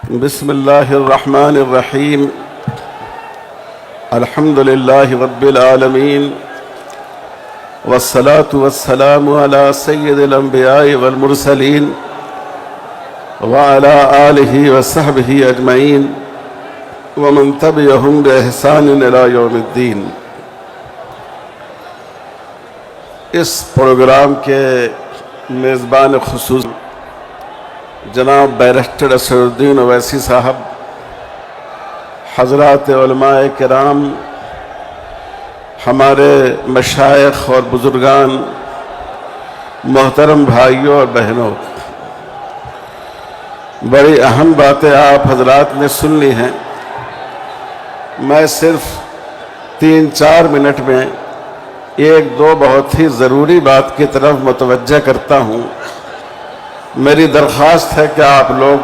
بسم الله الرحمن الرحيم. الحمد لله رب العالمين، والصلاة والسلام على سيد الأنبياء والمرسلين وعلى آله وصحبه أجمعين ومن تبعهم بإحسان إلى يوم الدين. اس پروگرام کے میزبان خصوصی جناب بیرسٹر اسدالدین اویسی صاحب، حضرات علماء کرام، ہمارے مشائخ اور بزرگان، محترم بھائیوں اور بہنوں، بڑی اہم باتیں آپ حضرات نے سن لی ہیں. میں صرف 3-4 منٹ میں ایک دو بہت ہی ضروری بات کی طرف متوجہ کرتا ہوں. میری درخواست ہے کہ آپ لوگ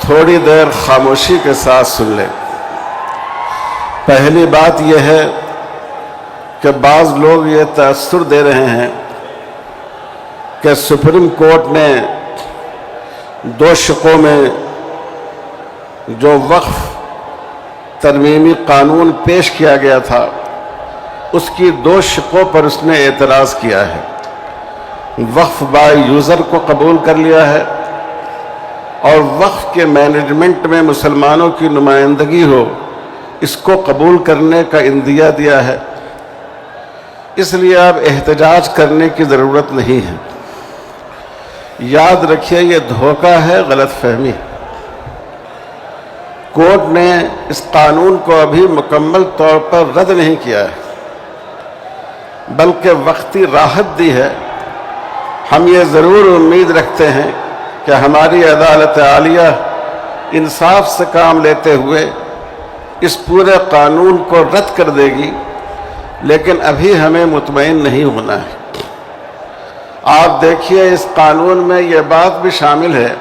تھوڑی دیر خاموشی کے ساتھ سن لیں. پہلی بات یہ ہے کہ بعض لوگ یہ تاثر دے رہے ہیں کہ سپریم کورٹ نے 2 شقوں میں جو وقف ترمیمی قانون پیش کیا گیا تھا اس کی 2 شقوں پر اس نے اعتراض کیا ہے. وقف بائی یوزر کو قبول کر لیا ہے اور وقف کے مینجمنٹ میں مسلمانوں کی نمائندگی ہو اس کو قبول کرنے کا عندیہ دیا ہے. اس لیے اب احتجاج کرنے کی ضرورت نہیں ہے. یاد رکھیے یہ دھوکہ ہے، غلط فہمی. کورٹ نے اس قانون کو ابھی مکمل طور پر رد نہیں کیا ہے بلکہ وقتی راحت دی ہے. ہم یہ ضرور امید رکھتے ہیں کہ ہماری عدالت عالیہ انصاف سے کام لیتے ہوئے اس پورے قانون کو رد کر دے گی، لیکن ابھی ہمیں مطمئن نہیں ہونا ہے. آپ دیکھیے اس قانون میں یہ بات بھی شامل ہے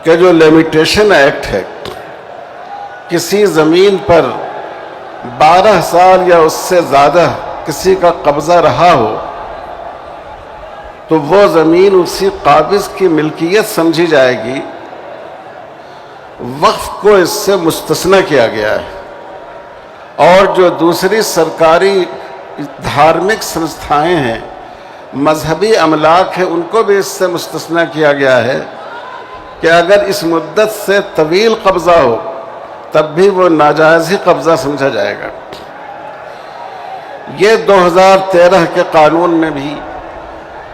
کہ جو لمیٹیشن ایکٹ ہے، کسی زمین پر 12 سال یا اس سے زیادہ کسی کا قبضہ رہا ہو تو وہ زمین اسی قابض کی ملکیت سمجھی جائے گی. وقف کو اس سے مستثنی کیا گیا ہے اور جو دوسری سرکاری دھارمک سنستھائیں ہیں، مذہبی املاک ہیں، ان کو بھی اس سے مستثنی کیا گیا ہے کہ اگر اس مدت سے طویل قبضہ ہو تب بھی وہ ناجائز ہی قبضہ سمجھا جائے گا. یہ 2013 کے قانون میں بھی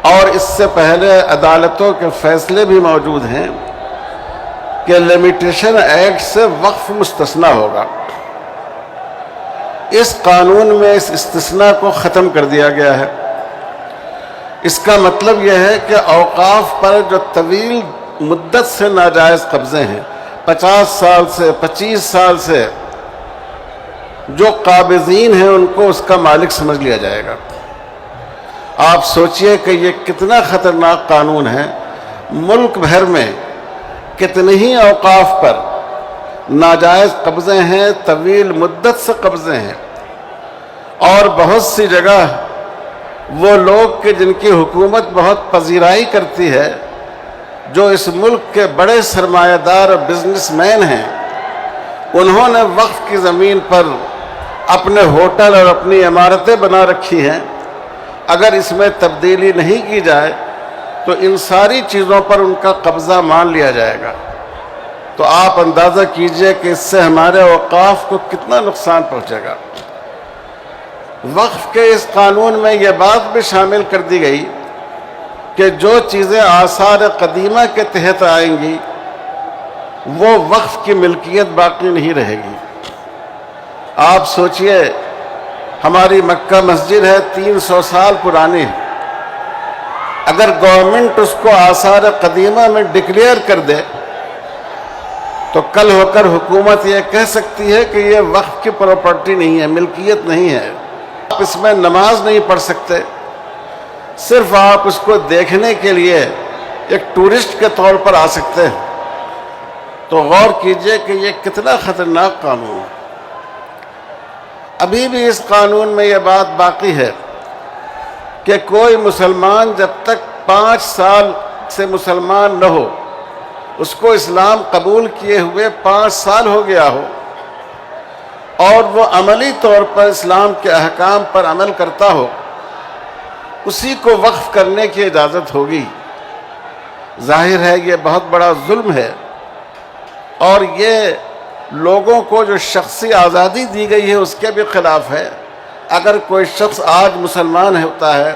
اور اس سے پہلے عدالتوں کے فیصلے بھی موجود ہیں کہ لمیٹیشن ایکٹ سے وقف مستثنی ہوگا. اس قانون میں اس استثناء کو ختم کر دیا گیا ہے. اس کا مطلب یہ ہے کہ اوقاف پر جو طویل مدت سے ناجائز قبضے ہیں، 50 سال سے 25 سال سے، جو قابضین ہیں ان کو اس کا مالک سمجھ لیا جائے گا. آپ سوچئے کہ یہ کتنا خطرناک قانون ہے. ملک بھر میں کتنے ہی اوقاف پر ناجائز قبضے ہیں، طویل مدت سے قبضے ہیں، اور بہت سی جگہ وہ لوگ کہ جن کی حکومت بہت پذیرائی کرتی ہے، جو اس ملک کے بڑے سرمایہ دار اور بزنس مین ہیں، انہوں نے وقف کی زمین پر اپنے ہوٹل اور اپنی عمارتیں بنا رکھی ہیں. اگر اس میں تبدیلی نہیں کی جائے تو ان ساری چیزوں پر ان کا قبضہ مان لیا جائے گا. تو آپ اندازہ کیجئے کہ اس سے ہمارے اوقاف کو کتنا نقصان پہنچے گا. وقف کے اس قانون میں یہ بات بھی شامل کر دی گئی کہ جو چیزیں آثار قدیمہ کے تحت آئیں گی وہ وقف کی ملکیت باقی نہیں رہے گی. آپ سوچئے ہماری مکہ مسجد ہے، 300 سال پرانی. اگر گورنمنٹ اس کو آثار قدیمہ میں ڈکلیئر کر دے تو کل ہو کر حکومت یہ کہہ سکتی ہے کہ یہ وقف کی پراپرٹی نہیں ہے، ملکیت نہیں ہے. آپ اس میں نماز نہیں پڑھ سکتے. صرف آپ اس کو دیکھنے کے لیے ایک ٹورسٹ کے طور پر آ سکتے ہیں. تو غور کیجئے کہ یہ کتنا خطرناک قانون ہے. ابھی بھی اس قانون میں یہ بات باقی ہے کہ کوئی مسلمان جب تک 5 سال سے مسلمان نہ ہو اس کو اسلام قبول کیے ہوئے 5 سال ہو گیا ہو اور وہ عملی طور پر اسلام کے احکام پر عمل کرتا ہو، اسی کو وقف کرنے کی اجازت ہوگی۔ ظاہر ہے یہ بہت بڑا ظلم ہے، اور یہ لوگوں کو جو شخصی آزادی دی گئی ہے اس کے بھی خلاف ہے۔ اگر کوئی شخص آج مسلمان ہوتا ہے،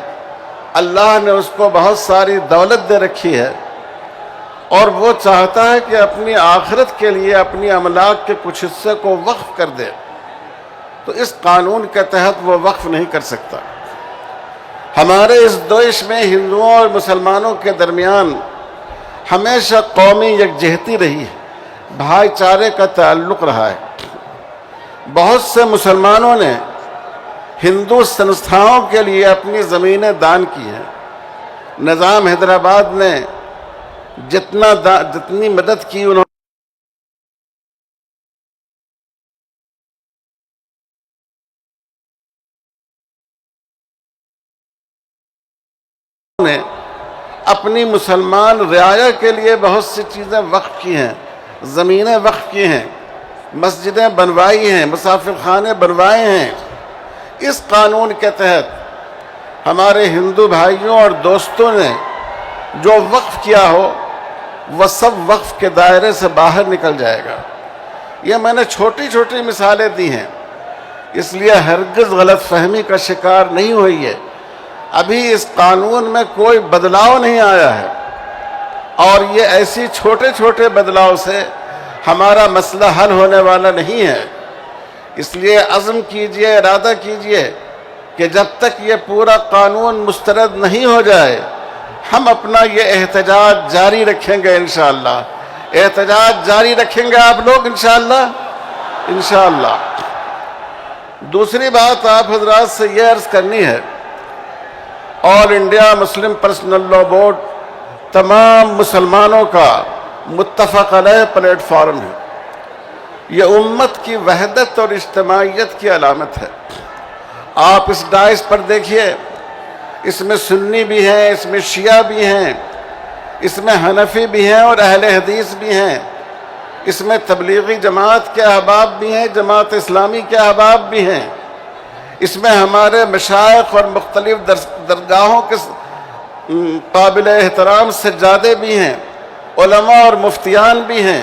اللہ نے اس کو بہت ساری دولت دے رکھی ہے، اور وہ چاہتا ہے کہ اپنی آخرت کے لیے اپنی املاک کے کچھ حصے کو وقف کر دے، تو اس قانون کے تحت وہ وقف نہیں کر سکتا۔ ہمارے اس دیش میں ہندوؤں اور مسلمانوں کے درمیان ہمیشہ قومی یکجہتی رہی ہے، بھائی چارے کا تعلق رہا ہے۔ بہت سے مسلمانوں نے ہندو سنستھاؤں کے لیے اپنی زمینیں دان کی ہیں۔ نظام حیدرآباد نے جتنی مدد کی انہوں نے اپنی مسلمان رعایا کے لیے بہت سی چیزیں وقف کی ہیں، زمینیں وقف کی ہیں، مسجدیں بنوائی ہیں، مسافر خانے بنوائے ہیں۔ اس قانون کے تحت ہمارے ہندو بھائیوں اور دوستوں نے جو وقف کیا ہو وہ سب وقف کے دائرے سے باہر نکل جائے گا۔ یہ میں نے چھوٹی چھوٹی مثالیں دی ہیں، اس لیے ہرگز غلط فہمی کا شکار نہیں ہوئی ہے۔ ابھی اس قانون میں کوئی بدلاؤ نہیں آیا ہے، اور یہ ایسی چھوٹے چھوٹے بدلاؤ سے ہمارا مسئلہ حل ہونے والا نہیں ہے۔ اس لیے عزم کیجئے، ارادہ کیجئے کہ جب تک یہ پورا قانون مسترد نہیں ہو جائے ہم اپنا یہ احتجاج جاری رکھیں گے انشاءاللہ۔ احتجاج جاری رکھیں گے آپ لوگ انشاءاللہ۔ انشاءاللہ۔ دوسری بات آپ حضرات سے یہ عرض کرنی ہے، all India Muslim personal law board تمام مسلمانوں کا متفق علیہ پلیٹ فارم ہے۔ یہ امت کی وحدت اور اجتماعیت کی علامت ہے۔ آپ اس ڈائس پر دیکھیے، اس میں سنی بھی ہیں، اس میں شیعہ بھی ہیں، اس میں حنفی بھی ہیں اور اہل حدیث بھی ہیں، اس میں تبلیغی جماعت کے احباب بھی ہیں، جماعت اسلامی کے احباب بھی ہیں، اس میں ہمارے مشائخ اور مختلف درگاہوں کے قابل احترام سجادے بھی ہیں، علماء اور مفتیان بھی ہیں۔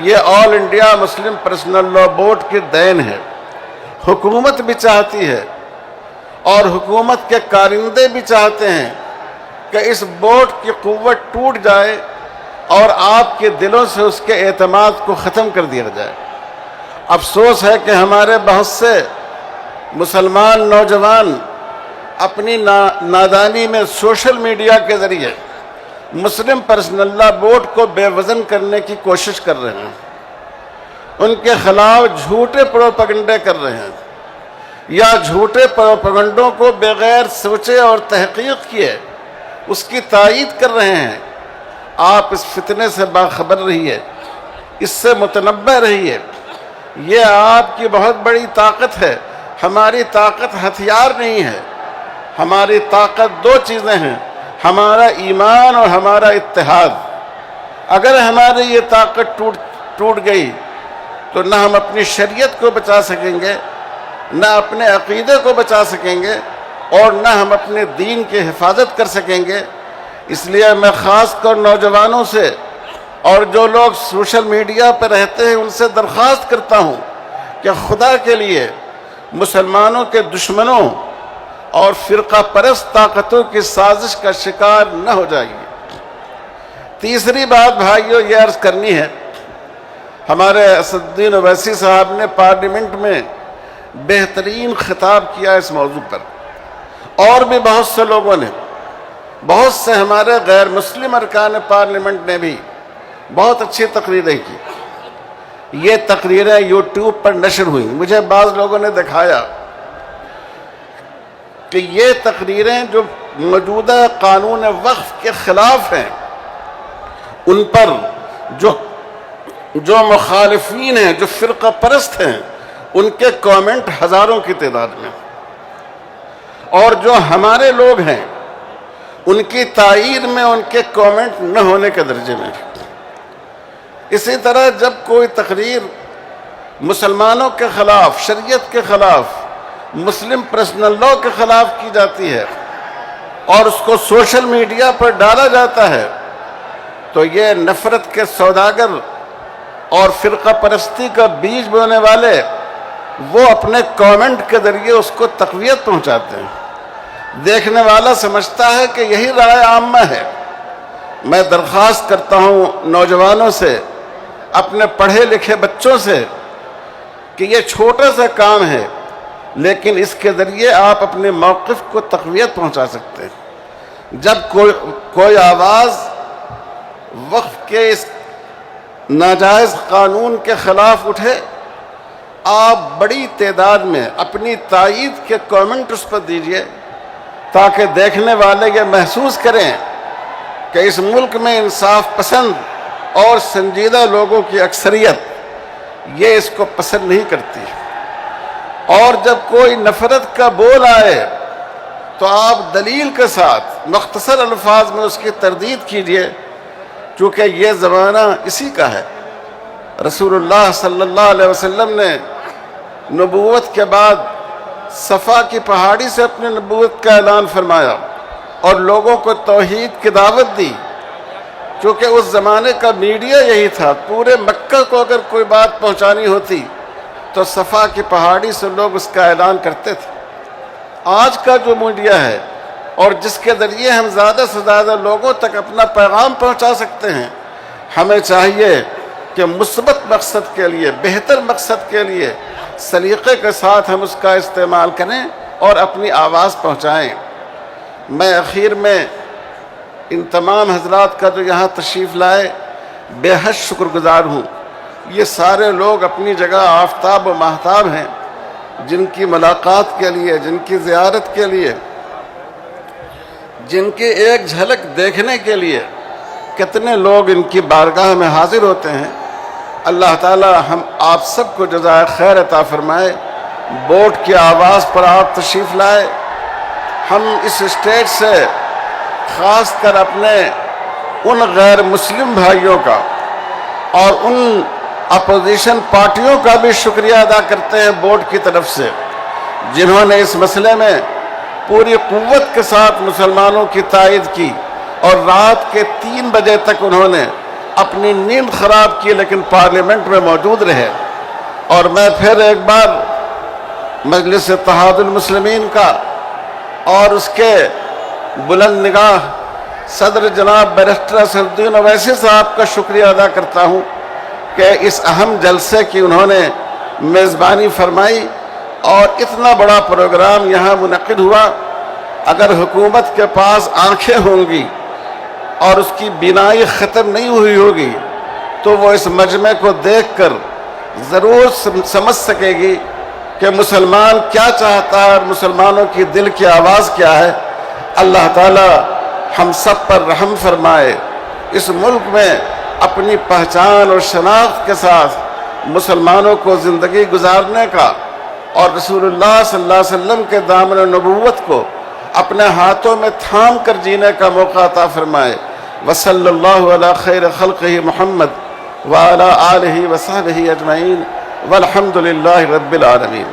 یہ all India Muslim personal law board کی دین ہے۔ حکومت بھی چاہتی ہے اور حکومت کے کارندے بھی چاہتے ہیں کہ اس بورڈ کی قوت ٹوٹ جائے اور آپ کے دلوں سے اس کے اعتماد کو ختم کر دیا جائے۔ افسوس ہے کہ ہمارے بہت سے مسلمان نوجوان اپنی نادانی میں سوشل میڈیا کے ذریعے مسلم پرسنل لاء بورڈ کو بے وزن کرنے کی کوشش کر رہے ہیں، ان کے خلاف جھوٹے پروپیگنڈے کر رہے ہیں، یا جھوٹے پروپیگنڈوں کو بغیر سوچے اور تحقیق کیے اس کی تائید کر رہے ہیں۔ آپ اس فتنے سے باخبر رہیے، اس سے متنبہ رہیے۔ یہ آپ کی بہت بڑی طاقت ہے۔ ہماری طاقت ہتھیار نہیں ہے، ہماری طاقت 2 چیزیں ہیں، ہمارا ایمان اور ہمارا اتحاد۔ اگر ہماری یہ طاقت ٹوٹ گئی تو نہ ہم اپنی شریعت کو بچا سکیں گے، نہ اپنے عقیدے کو بچا سکیں گے، اور نہ ہم اپنے دین کی حفاظت کر سکیں گے۔ اس لیے میں خاص کر نوجوانوں سے اور جو لوگ سوشل میڈیا پر رہتے ہیں ان سے درخواست کرتا ہوں کہ خدا کے لیے مسلمانوں کے دشمنوں اور فرقہ پرست طاقتوں کی سازش کا شکار نہ ہو جائیے۔ تیسری بات بھائیو یہ عرض کرنی ہے، ہمارے اسد الدین اویسی صاحب نے پارلیمنٹ میں بہترین خطاب کیا اس موضوع پر، اور بھی بہت سے لوگوں نے، بہت سے ہمارے غیر مسلم ارکان پارلیمنٹ نے بھی بہت اچھی تقریریں کی۔ یہ تقریریں یوٹیوب پر نشر ہوئیں، مجھے بعض لوگوں نے دکھایا کہ یہ تقریریں جو موجودہ قانون وقف کے خلاف ہیں، ان پر جو مخالفین ہیں، جو فرقہ پرست ہیں، ان کے کامنٹ ہزاروں کی تعداد میں، اور جو ہمارے لوگ ہیں ان کی تائید میں ان کے کامنٹ نہ ہونے کے درجے میں۔ اسی طرح جب کوئی تقریر مسلمانوں کے خلاف، شریعت کے خلاف، مسلم پرسنل لاء کے خلاف کی جاتی ہے اور اس کو سوشل میڈیا پر ڈالا جاتا ہے، تو یہ نفرت کے سوداگر اور فرقہ پرستی کا بیج بونے والے وہ اپنے کامنٹ کے ذریعے اس کو تقویت پہنچاتے ہیں۔ دیکھنے والا سمجھتا ہے کہ یہی رائے عامہ ہے۔ میں درخواست کرتا ہوں نوجوانوں سے، اپنے پڑھے لکھے بچوں سے، کہ یہ چھوٹا سا کام ہے لیکن اس کے ذریعے آپ اپنے موقف کو تقویت پہنچا سکتے ہیں۔ جب کوئی آواز وقف کے اس ناجائز قانون کے خلاف اٹھے، آپ بڑی تعداد میں اپنی تائید کے کامنٹ اس پر دیجئے تاکہ دیکھنے والے یہ محسوس کریں کہ اس ملک میں انصاف پسند اور سنجیدہ لوگوں کی اکثریت یہ اس کو پسند نہیں کرتی۔ اور جب کوئی نفرت کا بول آئے تو آپ دلیل کے ساتھ مختصر الفاظ میں اس کی تردید کیجئے، چونکہ یہ زمانہ اسی کا ہے۔ رسول اللہ صلی اللہ علیہ وسلم نے نبوت کے بعد صفا کی پہاڑی سے اپنی نبوت کا اعلان فرمایا اور لوگوں کو توحید کی دعوت دی، چونکہ اس زمانے کا میڈیا یہی تھا۔ پورے مکہ کو اگر کوئی بات پہنچانی ہوتی تو صفا کی پہاڑی سے لوگ اس کا اعلان کرتے تھے۔ آج کا جو میڈیا ہے اور جس کے ذریعے ہم زیادہ سے زیادہ لوگوں تک اپنا پیغام پہنچا سکتے ہیں، ہمیں چاہیے کہ مثبت مقصد کے لیے، بہتر مقصد کے لیے سلیقے کے ساتھ ہم اس کا استعمال کریں اور اپنی آواز پہنچائیں۔ میں اخیر میں ان تمام حضرات کا جو یہاں تشریف لائے بے حد شکر گزار ہوں۔ یہ سارے لوگ اپنی جگہ آفتاب و ماہتاب ہیں، جن کی ملاقات کے لیے، جن کی زیارت کے لیے، جن کی ایک جھلک دیکھنے کے لیے کتنے لوگ ان کی بارگاہ میں حاضر ہوتے ہیں۔ اللہ تعالی ہم آپ سب کو جزائے خیر عطا فرمائے۔ ووٹ کی آواز پر آپ تشریف لائے۔ ہم اس اسٹیج سے خاص کر اپنے ان غیر مسلم بھائیوں کا اور ان اپوزیشن پارٹیوں کا بھی شکریہ ادا کرتے ہیں بورڈ کی طرف سے، جنہوں نے اس مسئلے میں پوری قوت کے ساتھ مسلمانوں کی تائید کی اور رات کے 3 بجے تک انہوں نے اپنی نیند خراب کی لیکن پارلیمنٹ میں موجود رہے۔ اور میں پھر ایک بار مجلس اتحاد المسلمین کا اور اس کے بلند نگاہ صدر جناب بیرسٹر اسدالدین اویسی صاحب کا شکریہ ادا کرتا ہوں کہ اس اہم جلسے کی انہوں نے میزبانی فرمائی اور اتنا بڑا پروگرام یہاں منعقد ہوا۔ اگر حکومت کے پاس آنکھیں ہوں گی اور اس کی بینائی ختم نہیں ہوئی ہوگی تو وہ اس مجمع کو دیکھ کر ضرور سمجھ سکے گی کہ مسلمان کیا چاہتا ہے اور مسلمانوں کی دل کی آواز کیا ہے۔ اللہ تعالی ہم سب پر رحم فرمائے، اس ملک میں اپنی پہچان اور شناخت کے ساتھ مسلمانوں کو زندگی گزارنے کا اور رسول اللہ صلی اللہ علیہ وسلم کے دامن نبوت کو اپنے ہاتھوں میں تھام کر جینے کا موقع عطا فرمائے۔ وصلی اللہ علی خیر خلقہ محمد وعلی آلہ وصحبہ اجمعین والحمد للہ رب العالمین۔